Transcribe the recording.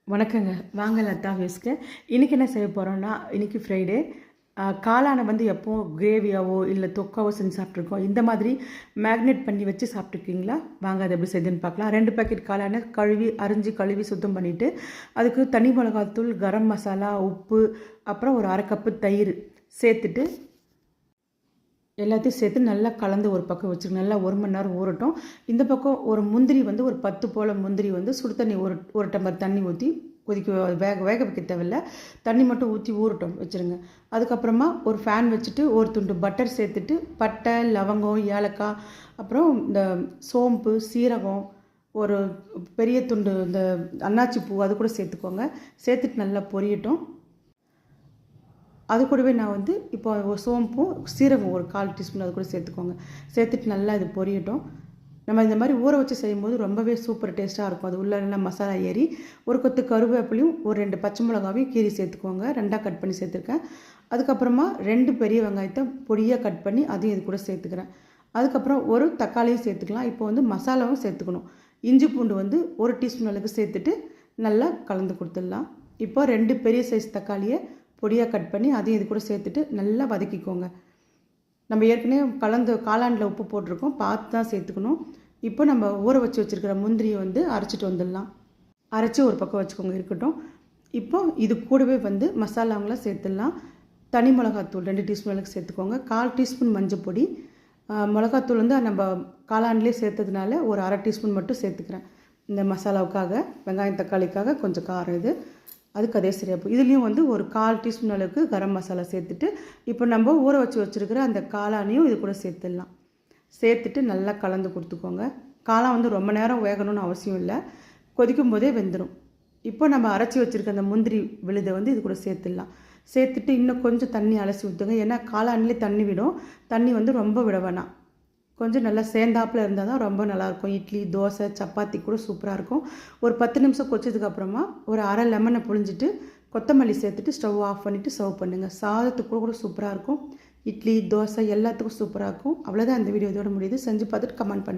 வணக்கங்க. வாங்க லதா விஸ்க்கு. இன்றைக்கி என்ன செய்ய போகிறோன்னா, இன்றைக்கி ஃப்ரைடே. காளானை வந்து எப்போவும் கிரேவியாவோ இல்லை தொக்காவோ செஞ்சு சாப்பிட்ருக்கோம். இந்த மாதிரி மேக்னேட் பண்ணி வச்சு சாப்பிட்ருக்கீங்களா? வாங்க அதை எப்படி செய்யுதுன்னு பார்க்கலாம். 2 பேக்கெட் காளானை கழுவி சுத்தம் பண்ணிவிட்டு, அதுக்கு தனி மிளகாத்தூள், கரம் மசாலா, உப்பு, அப்புறம் ஒரு 1/2 கப்பு தயிர் சேர்த்துட்டு எல்லாத்தையும் சேர்த்து நல்லா கலந்து ஒரு பக்கம் வச்சுருங்க. நல்லா 1 மணி நேரம் ஊறட்டும். இந்த பக்கம் ஒரு முந்திரி வந்து ஒரு 10 போல் முந்திரி வந்து சுடு தண்ணி ஒரு டம்ளர் தண்ணி ஊற்றி வேக வைக்க தேவையில்ல. தண்ணி மட்டும் ஊற்றி ஊறட்டும் வச்சுருங்க. அதுக்கப்புறமா ஒரு ஃபேன் வச்சுட்டு ஒரு துண்டு பட்டர் சேர்த்துட்டு பட்டை, லவங்கம், ஏலக்காய், அப்புறம் இந்த சோம்பு, சீரகம், ஒரு பெரிய துண்டு இந்த அன்னாச்சி பூ அது கூட சேர்த்துக்கோங்க. சேர்த்துட்டு நல்லா பொரியட்டும். அது கூடவே நான் வந்து இப்போ சோம்பும் சீரகம் ஒரு 1/4 டீஸ்பூன் அது கூட சேர்த்துக்கோங்க. சேர்த்துட்டு நல்லா இது பொரியட்டும். நம்ம இந்த மாதிரி ஊற வச்சு செய்யும்போது ரொம்பவே சூப்பர் டேஸ்ட்டாக இருக்கும். அது உள்ளே நல்லா மசாலா ஏறி ஒரு கொத்து கருவேப்பிலையும் ஒரு 2 பச்சை மிளகாவையும் கீரி சேர்த்துக்கோங்க. 2ஆக கட் பண்ணி சேர்த்துருக்கேன். அதுக்கப்புறமா 2 பெரிய வெங்காயத்தை பொடியாக கட் பண்ணி அதையும் இது கூட சேர்த்துக்கிறேன். அதுக்கப்புறம் ஒரு தக்காளியும் சேர்த்துக்கலாம். இப்போ வந்து மசாலாவும் சேர்த்துக்கணும். இஞ்சி பூண்டு வந்து 1 டீஸ்பூன் அளவுக்கு சேர்த்துட்டு நல்லா கலந்து கொடுத்துடலாம். இப்போ 2 பெரிய சைஸ் தக்காளியை பொடியாக கட் பண்ணி அதையும் இது கூட சேர்த்துட்டு நல்லா வதக்கிக்கோங்க. நம்ம ஏற்கனவே காளானில் உப்பு போட்டிருக்கோம், பார்த்து தான் சேர்த்துக்கணும். இப்போ நம்ம ஊற வச்சுருக்கிற முந்திரியை வந்து அரைச்சிட்டு வந்துடலாம். அரைச்சி ஒரு பக்கம் வச்சுக்கோங்க, இருக்கட்டும். இப்போ இது கூடவே வந்து மசாலாங்களாம் சேர்த்துடலாம். தனி மிளகாத்தூள் 2 டீஸ்பூன் அளவுக்கு சேர்த்துக்கோங்க. 1/4 டீஸ்பூன் மஞ்சள் பொடி, மிளகாத்தூள் வந்து நம்ம காளான்லேயே சேர்த்ததுனால ஒரு 1/2 டீஸ்பூன் மட்டும் சேர்த்துக்கிறேன். இந்த மசாலாவுக்காக, வெங்காயம் தக்காளிக்காக கொஞ்சம் காரம் இது, அதுக்கு அதே சரியாக போகும். இதுலேயும் வந்து ஒரு 1/4 டீஸ்பூன் அளவுக்கு கரம் மசாலா சேர்த்துட்டு, இப்போ நம்ம ஊற வச்சுருக்கிற அந்த காளானையும் இது கூட சேர்த்துடலாம். சேர்த்துட்டு நல்லா கலந்து கொடுத்துக்கோங்க. காளான் வந்து ரொம்ப நேரம் வேகணும்னு அவசியம் இல்லை, கொதிக்கும் போதே வெந்துடும். இப்போ நம்ம அரைச்சி வச்சுருக்க அந்த முந்திரி விழுதை வந்து இது கூட சேர்த்துடலாம். சேர்த்துட்டு இன்னும் கொஞ்சம் தண்ணி அலசி ஊற்றுங்க. ஏன்னா காளான்லேயே தண்ணி விடும். தண்ணி வந்து ரொம்ப விட வேணாம். கொஞ்சம் நல்லா சேர்ந்தாப்பில் இருந்தால் தான் ரொம்ப நல்லாயிருக்கும். இட்லி, தோசை, சப்பாத்தி கூட சூப்பராக இருக்கும். ஒரு 10 நிமிஷம் கொச்சதுக்கப்புறமா ஒரு 1/2 லெமனை புழிஞ்சிட்டு கொத்தமல்லி சேர்த்துட்டு ஸ்டவ் ஆஃப் பண்ணிவிட்டு சர்வ் பண்ணுங்கள். சாதத்துக்கு கூட சூப்பராக இருக்கும். இட்லி, தோசை எல்லாத்துக்கும் சூப்பராக இருக்கும். அவ்வளோதான், இந்த வீடியோ இதோட முடியுது. செஞ்சு பார்த்துட்டு கமெண்ட் பண்ணுங்கள்.